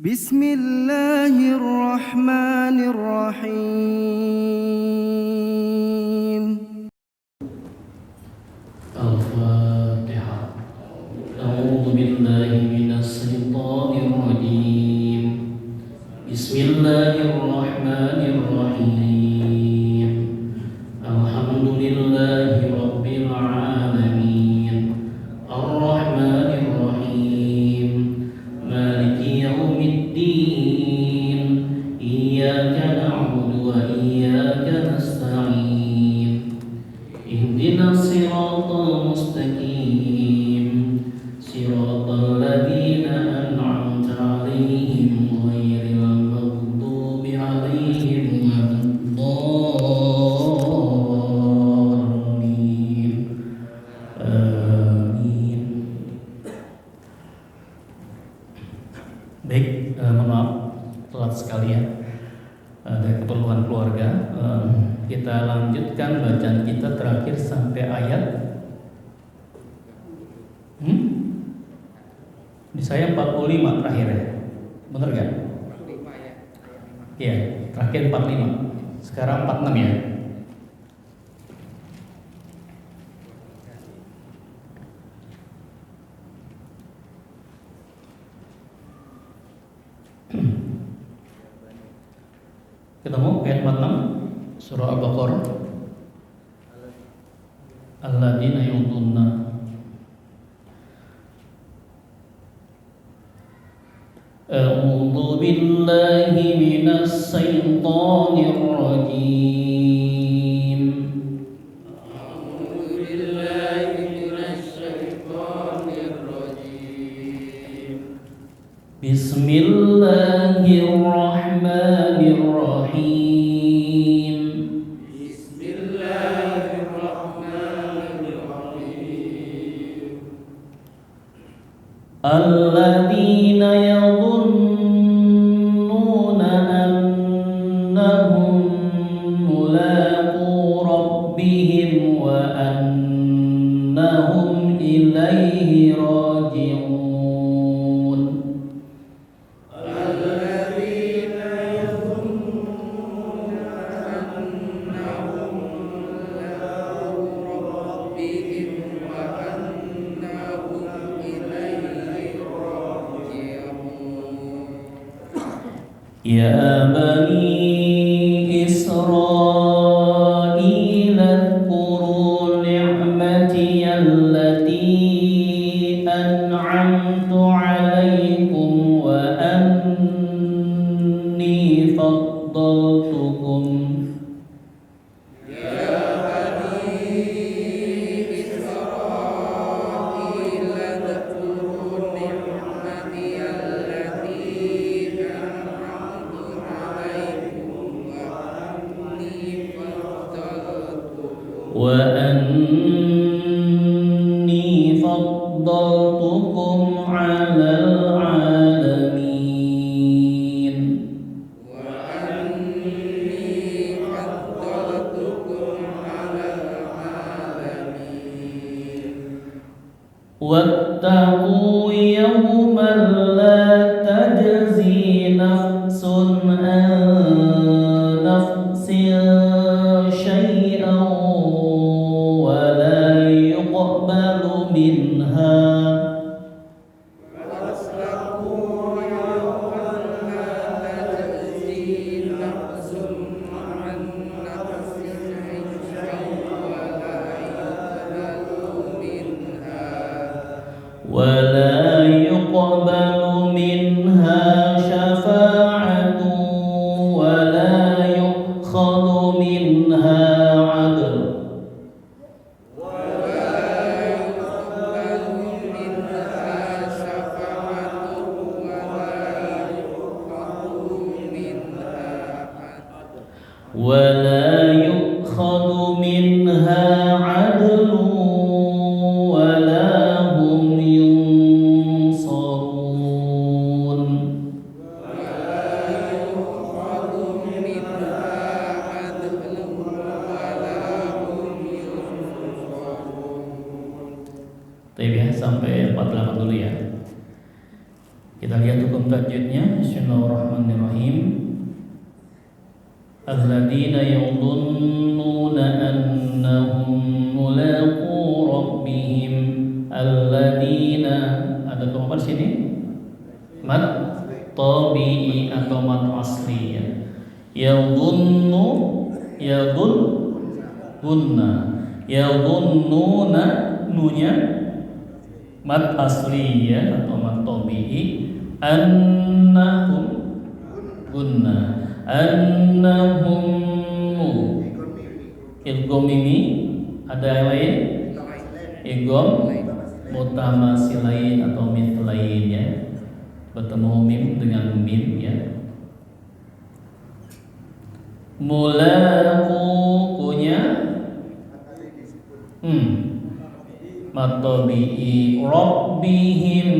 Bismillahirrahmanirrahim. Al-Fatihah. A'udzu billahi minasy syaithanir rajim. Bismillahirrahmanirrahim. Alhamdulillahi rabbil alamin. Ar-Rahmanir Rahim. Maliki yaumiddin. Iyyaka na'budu wa iyyaka nasta'in. Ihdinas siratal mustaqim. Siratal ladzina an'amta 'alaihim ghairil maghdubi 'alaihim waladdallin. Amin. Baik, mohon maaf telat sekalian dari keperluan keluarga. Kita lanjutkan bacaan kita terakhir sampai ayat di saya 45 terakhir ya, bener gak? 45 ya. Iya, terakhir 45. Sekarang 46 ya. Ketemu ayat 46 surah Al-Baqarah. Alladzina yudunna A'udzu billahi minasy syaithanir rajim. A'udzu billahi minasy syaithanir rajim. Bismillahirrahmanirrahim. Bismillahirrahmanirrahim. Alladzina yadhunnuna annahum mulaqu rabbihim wa annahum ilaihi raji'un. Alladzina yadhunnuna annahum mulaqu rabbihim wa annahum ilaihi raji'un. Ya bani Israil adhkuru ni'mati allati an'amtu 'alaikum wa anni faddaltukum. Ya bani Israil adhkuru ni'mati allati an'amtu 'alaikum wa anni faddaltukum 'alal 'alamin. واتقوا يوما لا تجزي نفس عن نفس شيئا ولا يقبل منها ولا يقبل منها شفاعة ولا يؤخذ منها عدل. ولا يؤخذ منها عدل ولا هم ينصرون. Baik ya, sampai 48 dulu ya. Kita lihat hukum tajwid selanjutnya, bismillahirrahmanirrahim. Alladzina yadhunnuna annahum mulaqu rabbihim. Alladzina, ada koma di sini? Mad tabi'i atau mad asli ya. Yadhunnu, yadhunnuna, yadhunnuna, nunya mad asli ya atau mad tabi'i. Annahum gunna, annahum idgham ini ada yang lain? Idgham mutamasilain atau mithlain ya, bertemu mim dengan mim ya. Mulaqu punya matabi'i rabbihim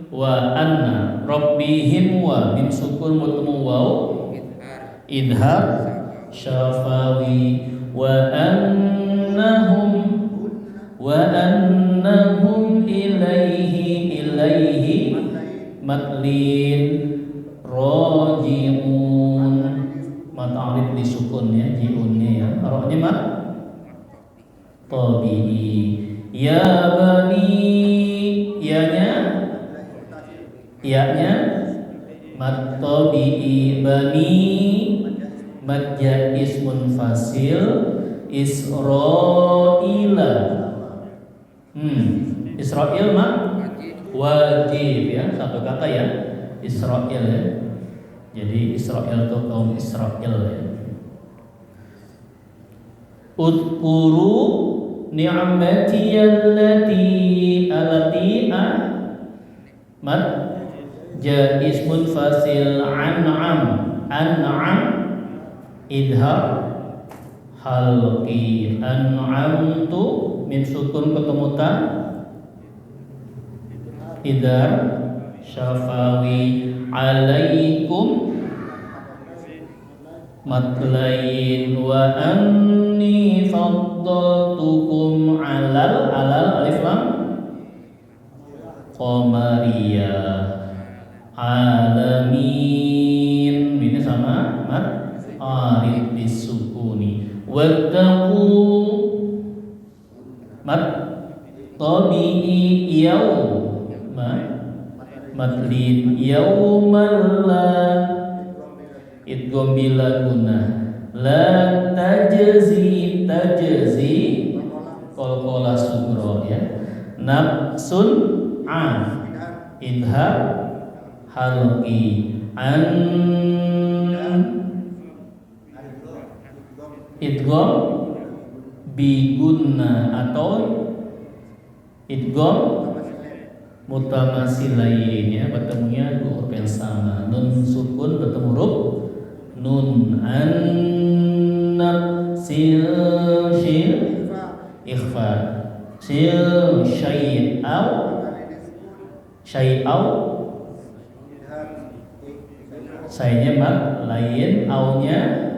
wa anna, rabbihim wa mim sukun bertemu waw idhar syafawi wa annahum ilaihi matlin raji'un, mat'arif di sukun ya, jiunnya ya, rohnya mat tabi'i. Ya bani, ya-nya mad tabi'i, bani mad jaiz munfasil, Israila. Israil mah wajib ya, satu kata ya, Israil ya. Jadi Israil itu kaum Israil ya. Udkuru ni'mati allati mad jaiz munfasil, an'am idhar halqi, an'amtu min sukun ketemu ta idhar syafawi, alaikum matlain, wa anni faddaltukum alal alif lam qamariyah alamin, ini sama mat arif disukuni. Wattaqu mat tabi'i yawma matlin yawman la idgham bila guna la tajzi qalqalah sughra ya, nafsun an idhar halqi, an idgham bigunna atau idgham mutamasilain ya, bertemunya dua huruf yang sama, nun sukun bertemu huruf nun, annab sil ikhfa sil syai'au sayanya mat lain, aunya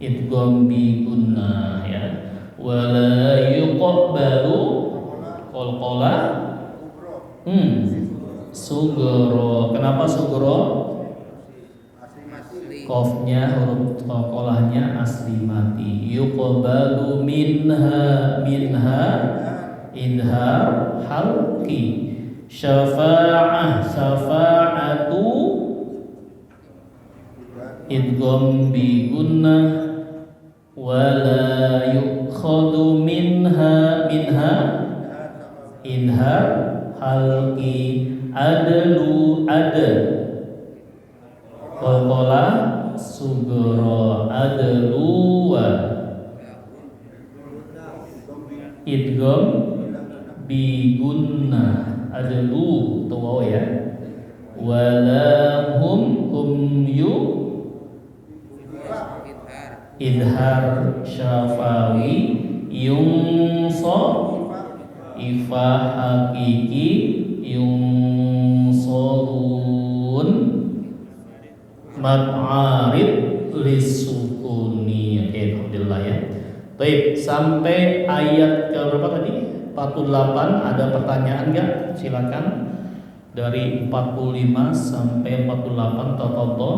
idgham bi gunnah ya. Wala yuqbalu qalqalah sugro. Kenapa sugro? Qafnya huruf qalqalahnya asli mati. Yuqbalu minha idhar halqi, syafa'atu idgham bi gunnah, wala yukhadu minha idhar halqi, adlu qalqala sugro adluwa, idgham bi gunnah adlu tuwa ya, wala hum yu idhar syafawi, yungso ifa hakiki, yungsorun mat'arif lisukuni. Oke, alhamdulillah ya. Baik, sampai ayat ke berapa tadi? 48. Ada pertanyaan enggak? Silakan. dari 45 sampai 48 total.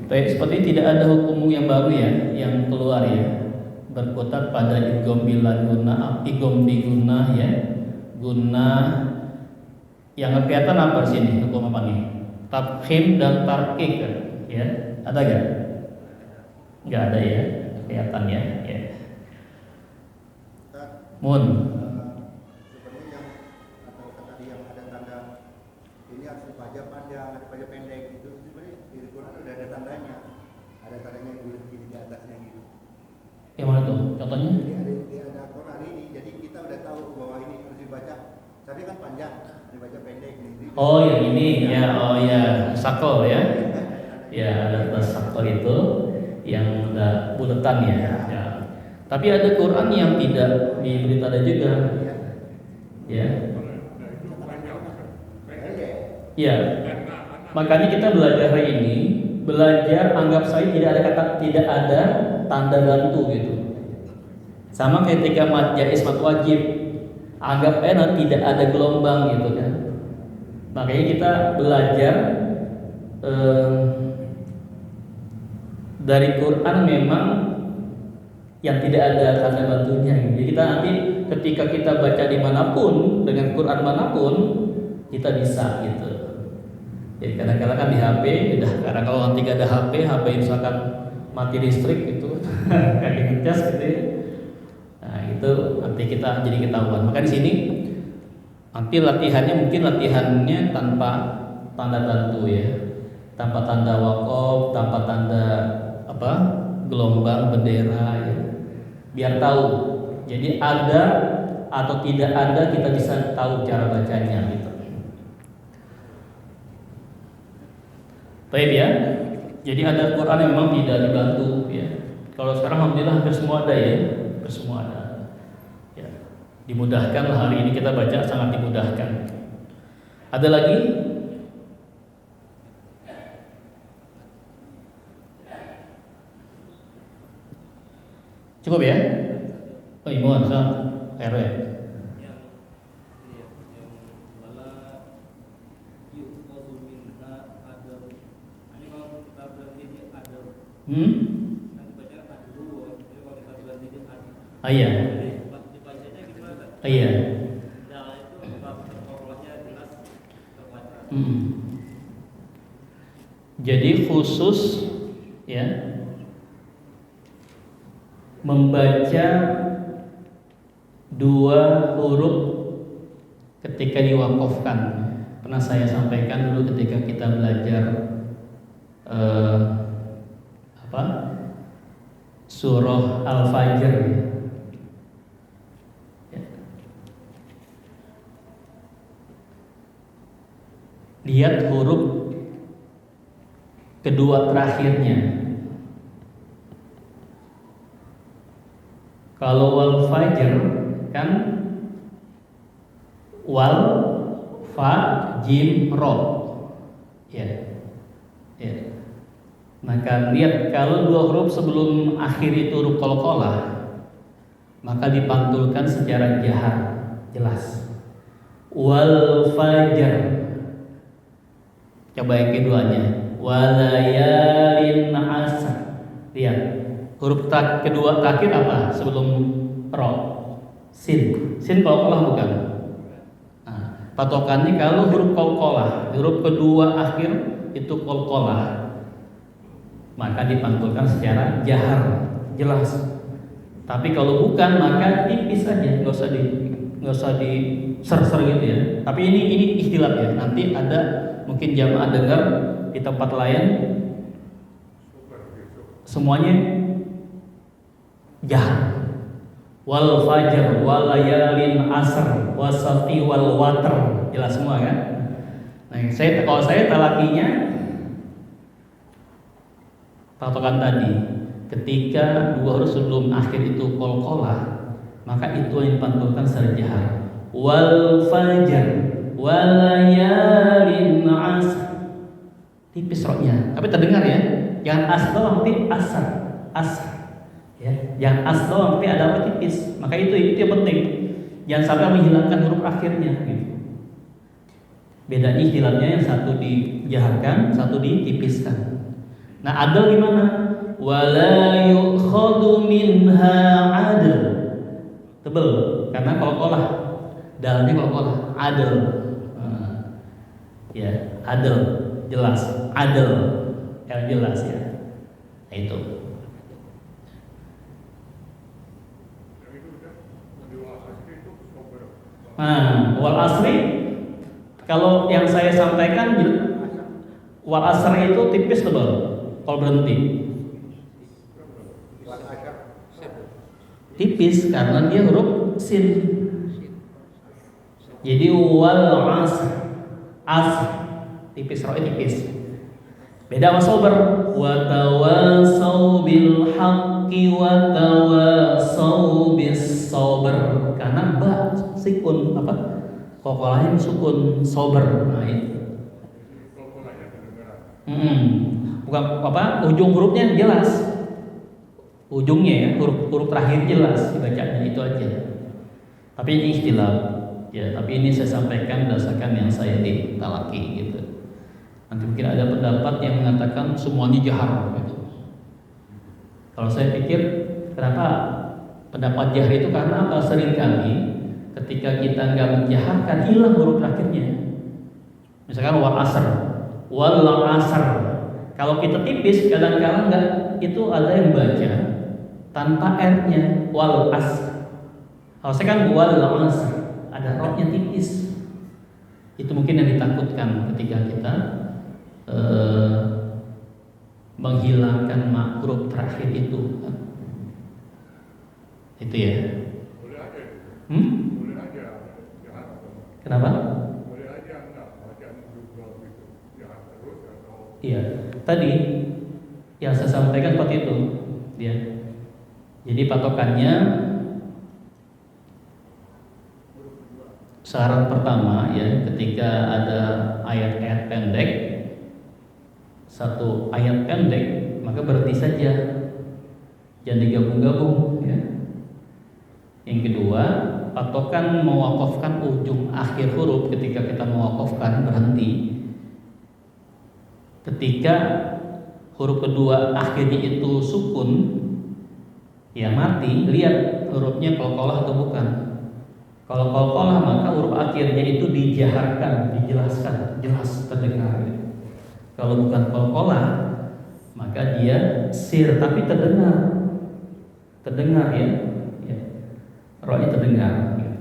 Seperti tidak ada hukum yang baru ya yang keluar ya, berkutat pada idgham bila guna, idgham bi guna ya, guna yang kelihatan apa di sini hukum apa nih? Tafkhim dan tarqiq ya, ada nggak? Nggak ada ya, kelihatan ya. Mun. Sebenarnya yang kata tadi yang ada tanda ini harus dibaca panjang, ada baca pendek itu sebenarnya di Quran ada tandanya, ada tandanya di atasnya gitu. Yang mana tuh? Contohnya? Jadi ada Quran ini, jadi kita udah tahu bahwa ini harus dibaca. Tapi kan panjang, dibaca pendek nih. Oh yang ini ya, oh ya sakol ya, ya ada sakol itu yang udah buletan ya. Ya. Tapi ada Quran yang tidak diberi tanda juga, ya. Ya. Makanya kita belajar hari ini, belajar anggap saja tidak ada tanda bantu gitu. Sama ketika mat jaiz mat wajib, anggap enak tidak ada gelombang gitu kan. Makanya kita belajar dari Quran memang yang tidak ada tanda bantunya. Jadi kita nanti ketika kita baca dimanapun dengan Quran manapun kita bisa gitu. Jadi kadang-kadang kan di HP, karena kalau nanti gak ada HP misalkan mati listrik gitu, kayak ngecas gitu ya. Nah itu nanti kita jadi ketahuan. Maka di sini nanti latihannya tanpa tanda bantu ya, tanpa tanda wakaf, tanpa tanda gelombang bendera ya. Biar tahu. Jadi ada atau tidak ada kita bisa tahu cara bacanya gitu. Baik ya. Jadi ada Quran yang memang tidak dibantu ya. Kalau sekarang alhamdulillah hampir semua ada ya. Hampir semua ada. Ya. Dimudahkan hari ini kita baca sangat dimudahkan. Ada lagi? Cukup ya? Oh imun, RW. Iya. Iya. Jadi khusus ya membaca dua huruf ketika diwakafkan. Pernah saya sampaikan dulu ketika kita belajar surah Al-Fajr ya. Lihat huruf kedua terakhirnya. Kalau wal fajr kan wal fa jim ro ya. Maka lihat kalau dua huruf sebelum akhir itu huruf qalqalah, maka dipantulkan secara jahar jelas. Wal fajr. Coba yang keduanya. Walayalin asr. Lihat. Huruf kedua terakhir apa sebelum ro? Sin. Sin qalqalah bukan? Nah, patokannya kalau huruf qalqalah, huruf kedua akhir itu qalqalah, maka dipantulkan secara jahar jelas. Tapi kalau bukan maka tipis aja, nggak usah di ser-ser gitu ya. Tapi ini ikhtilaf ya. Nanti ada mungkin jamaah dengar di tempat lain semuanya jahar. Wal fajr wal layalin asr wasati wal watr, jelas semua kan? Nah, kalau saya talakinya patokan tadi, ketika dua huruf sebelum akhir itu qalqalah, maka itu yang dipantulkan secara jahar. Wal fajr wal layalin asr, tipis roknya, tapi terdengar ya. Jangan as doang, tapi asar, asar. Ya, jangan as doang, tapi ada apa tipis. Maka itu yang penting. Jangan sampai menghilangkan huruf akhirnya. Gitu. Bedanya istilahnya yang satu dijaharkan, satu ditipiskan. Nah, adl gimana? Wala yukhadu minha adl. Tebel, karena qalqalah. Dalnya qalqalah, adl. Ya, adl, jelas, adl, yang jelas ya. Nah, itu. Nah, wal asri, kalau yang saya sampaikan wal asri itu tipis tebal kalau berhenti. Tipis karena dia huruf sin. Jadi wal asr, asr tipis, roh tipis. Beda sama sober. Wa tawasau bil haqqi wa tawasau bis sabr. Karena ba sukun apa? Qalqalahnya sukun sober. Nah itu. Bukan apa? Ujung hurufnya jelas. Ujungnya ya, huruf terakhir jelas dibacanya, itu aja. Tapi ini istilah ya, tapi ini saya sampaikan berdasarkan yang saya ditalaki gitu. Nanti mungkin ada pendapat yang mengatakan semuanya jahar gitu. Kalau saya pikir kenapa pendapat jahar itu, karena apa? Seringkali ketika kita nggak menjaharkan hilang huruf terakhirnya. Misalkan wal asr, wal asr. Kalau kita tipis kadang-kadang nggak, itu ada yang baca tanpa r-nya wal asr. Kalau saya kan wal asr, ada rohnya tipis. Itu mungkin yang ditakutkan ketika kita menghilangkan huruf terakhir itu. Itu ya. Kenapa? Iya, tadi yang saya sampaikan seperti itu, ya. Jadi patokannya saran pertama ya, ketika ada ayat-ayat pendek, satu ayat pendek, maka berhenti saja, jangan digabung-gabung ya. Yang kedua, patokan mewakafkan ujung akhir huruf. Ketika kita mewakafkan, berhenti. Ketika huruf kedua akhirnya itu sukun, ya mati, lihat hurufnya qalqalah atau bukan. Kalau qalqalah maka huruf akhirnya itu dijaharkan, dijelaskan, jelas terdengar. Kalau bukan qalqalah maka dia sir tapi terdengar, ya, rohnya terdengar. Gitu.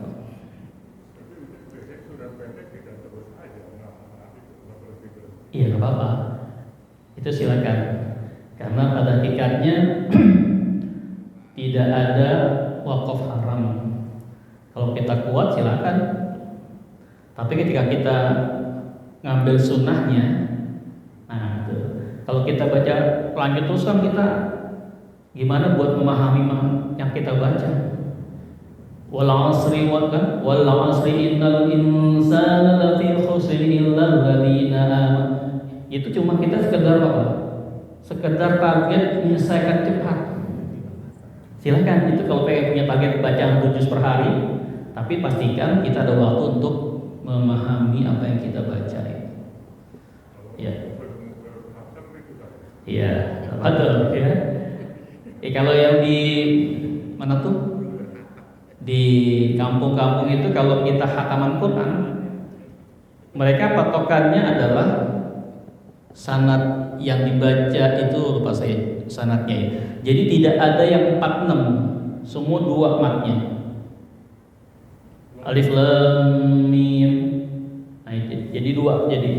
Iya, nggak apa-apa. Itu silakan. Karena pada hakikatnya tidak ada wakaf haram. Kalau kita kuat silakan. Tapi ketika kita ngambil sunnahnya, nah itu. Kalau kita baca lanjut terus kan kita gimana buat memahami yang kita baca? Wal 'asri wal 'asri innal insana lafi khusrin illa alladziina aamanu. Itu cuma kita sekedar apa? Sekedar target menyelesaikan cepat. Silakan, itu kalau pengen punya target bacaan 7 juz per hari, tapi pastikan kita ada waktu untuk memahami apa yang kita baca. Ya. Iya, betul ya. Kalau yang di mana tuh? Di kampung-kampung itu kalau kita khataman Quran, mereka patokannya adalah sanad yang dibaca itu, lupa saya sanadnya ya. Jadi tidak ada yang 4-6, semua 2 matnya. Alif lam mim. Nah, jadi 2 jadi.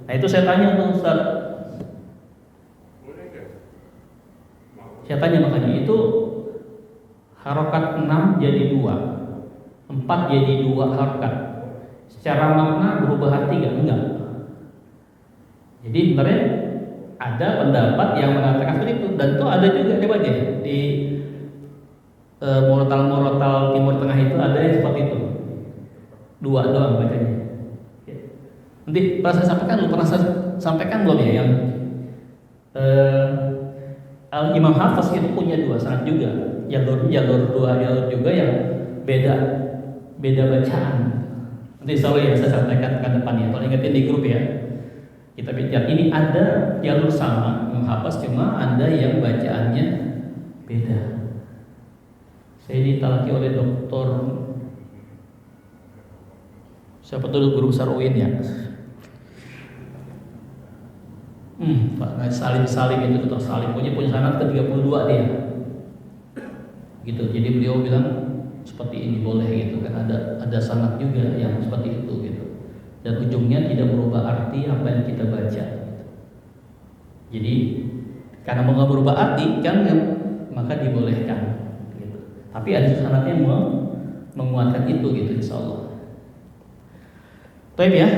Nah, itu saya tanya tuh Ustaz. Saya tanya makanya itu harokat 6 jadi 2, 4 jadi 2 harokat. Secara makna berubah arti enggak? Jadi sebenarnya ada pendapat yang mengatakan seperti itu, dan itu ada juga di Morotal Timur Tengah itu ada yang seperti itu, 2 doang bacanya. Nanti pernah saya sampaikan belum ya yang Imam Hafiz itu punya 2 sanad juga, jalur 2 jalur juga yang beda bacaan. Nanti insya Allah ya saya sampaikan ke depannya. Kalau ingetin di grup ya. Kita bicara ini ada jalur sama menghafaz, cuma ada yang bacaannya beda. Saya ditalaki oleh dokter siapa tuh guru besar UIN ya? Pak Salim itu Dr. Salim punya sanad ke-32 dia. Gitu. Jadi beliau bilang seperti ini boleh gitu kan, ada sanad juga yang seperti itu gitu. Dan ujungnya tidak berubah arti apa yang kita baca. Jadi karena mau nggak berubah arti kan, maka dibolehkan. Gitu. Tapi ada sanadnya menguatkan itu gitu, insya Allah. Baik ya.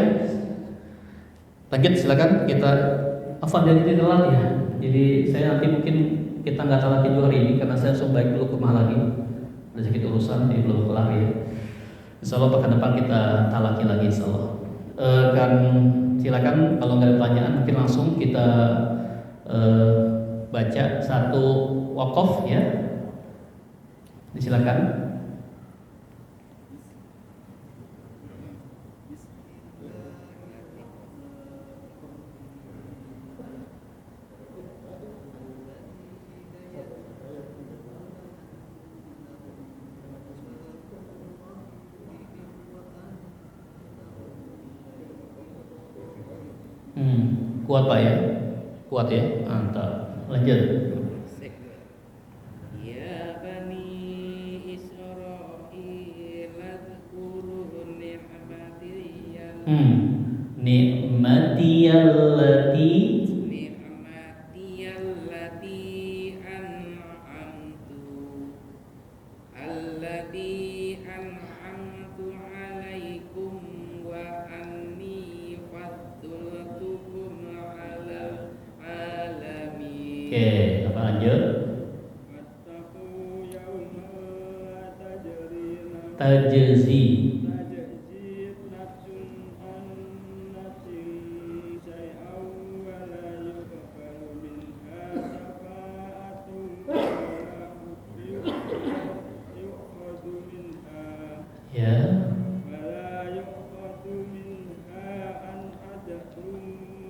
Lanjut silakan kita. Afan dari tidak lagi ya. Jadi saya nanti mungkin kita nggak talaki dua hari ini karena saya baik dulu ke rumah lagi. Ada sedikit urusan jadi belum kelar ya. Insya Allah pekan depan kita talaki lagi insya Allah. Kan silakan kalau nggak ada pertanyaan mungkin langsung kita baca satu wakaf ya. Silakan. Kuat Pak ya? Kuat ya? Mantap. Lanjut. Ya bani Israil adhkuru ni'matiyal Ni'matiyallati an'amtu alaikum wa anni faddaltukum alal alamin. Oke, apa lanjut? Wattaqu yawma Tajzi. tajzi nafsun an nafsin syai'an wa la yuqbalu minha syafa'atun wa la yu'khadhu minha Ya. ولا يؤخذ منها عن عدل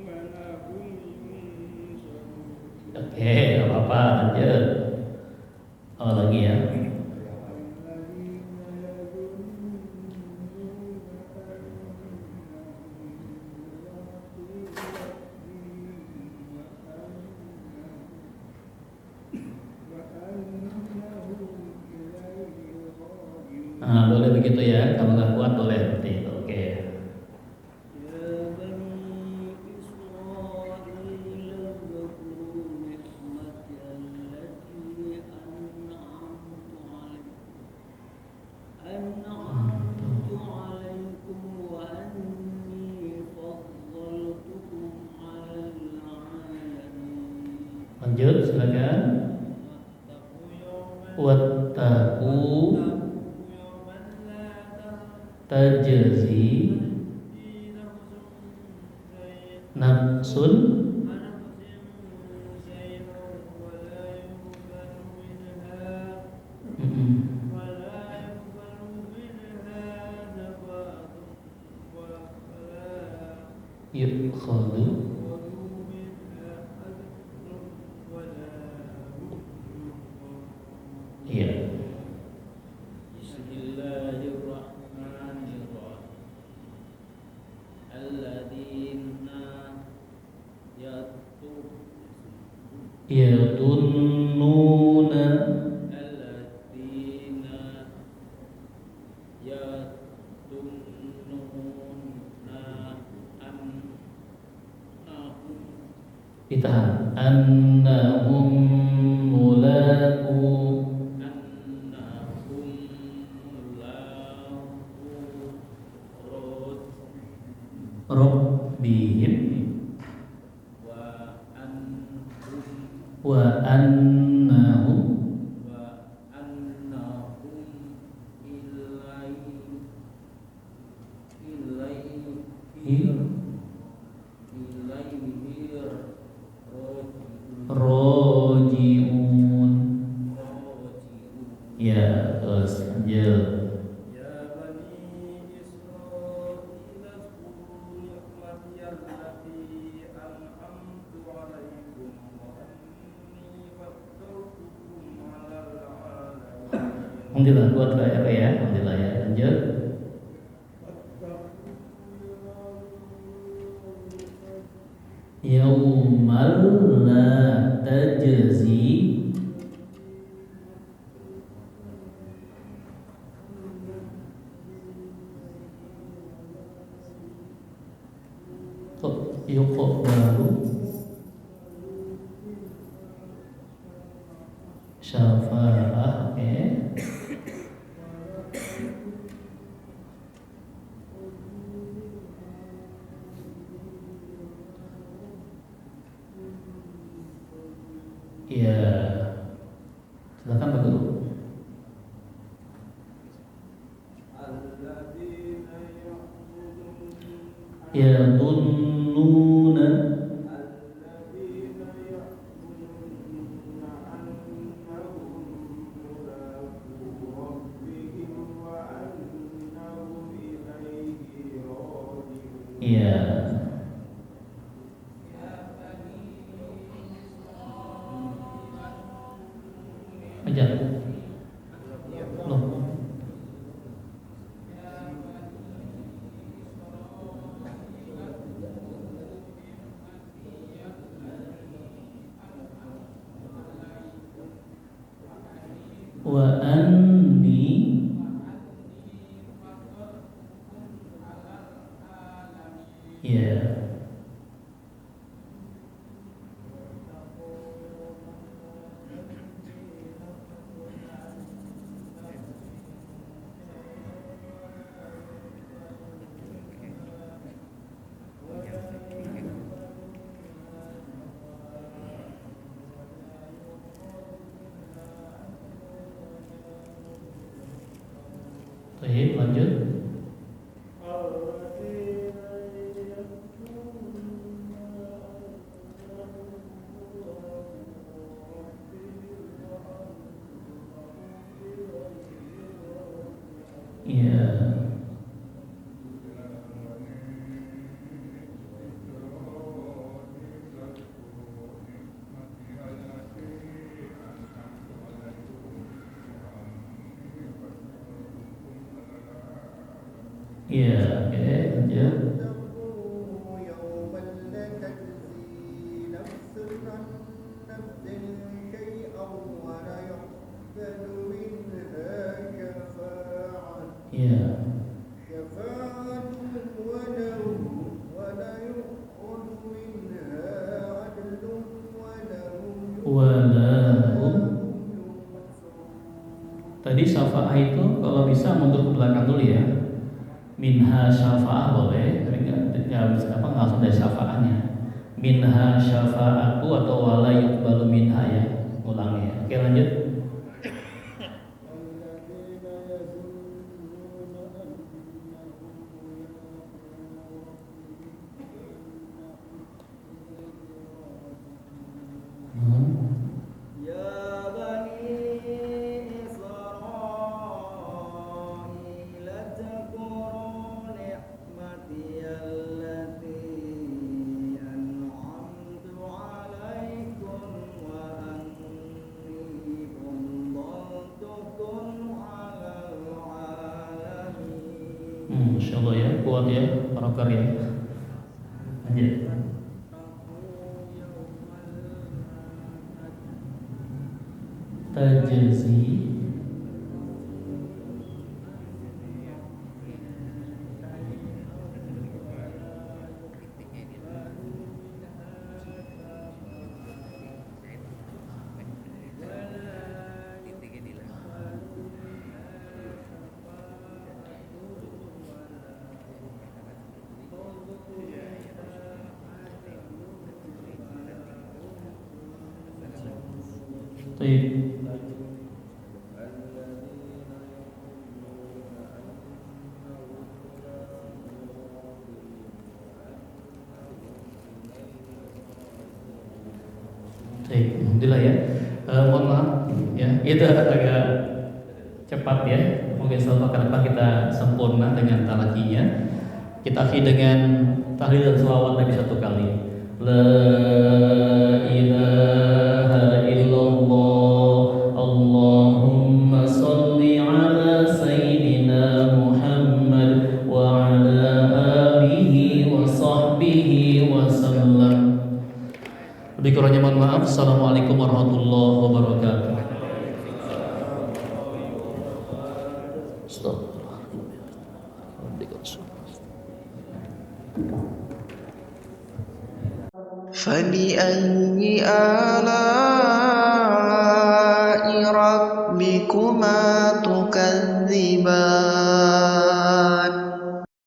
ولا هم ينصرون. Oke, gak apa-apa, lanjut. Awal lagi ya. Nah, boleh begitu ya. Kalau nggak kuat boleh seperti itu. Oke. Lanjut, silakan. Wattaqu tajzi nafsun yukhadu. Iya. Bismillahirrahmanirrahim. Alladzina Yadunnuna alladzina yadunnuna annahum ditahan annahum mulaqu rabbihim wa annahum rojiun. Ya, terus lanjut. Ya bani Israil Alhamdulillah buat RW ya. Alhamdulillah ya. Lanjut. Yaumal la tajzi kok baru syafa'ah ya silakan Pak Guru. Ya tunnuna ya aja loh wa anni ya Baik, lanjut. Iya. Iya, oke, lanjut. Iya. Walahum. Tadi syafa'ah itu kalau bisa mundur ke belakang dulu ya. Minha syafa'ah boleh, tapi nggak langsung dari syafa'ahnya. Minha syafa'atu atau wala yuqbalu minha ya, ulangnya. Oke lanjut. Masya Allah ya, kuat ya, barokah ya. Lanjut. Tajzi. Alhamdulillah ya. Mohon maaf ya, itu agak cepat ya. Mungkin selama ke depan kita sempurna dengan talakinya. Kita akhiri dengan tahlil dan selawat Nabi satu kali. La ilaha illallah Allahumma sholli kurangnya mohon maaf. Assalamualaikum warahmatullahi wabarakatuh. فبأي آلاء ربكما تكذبان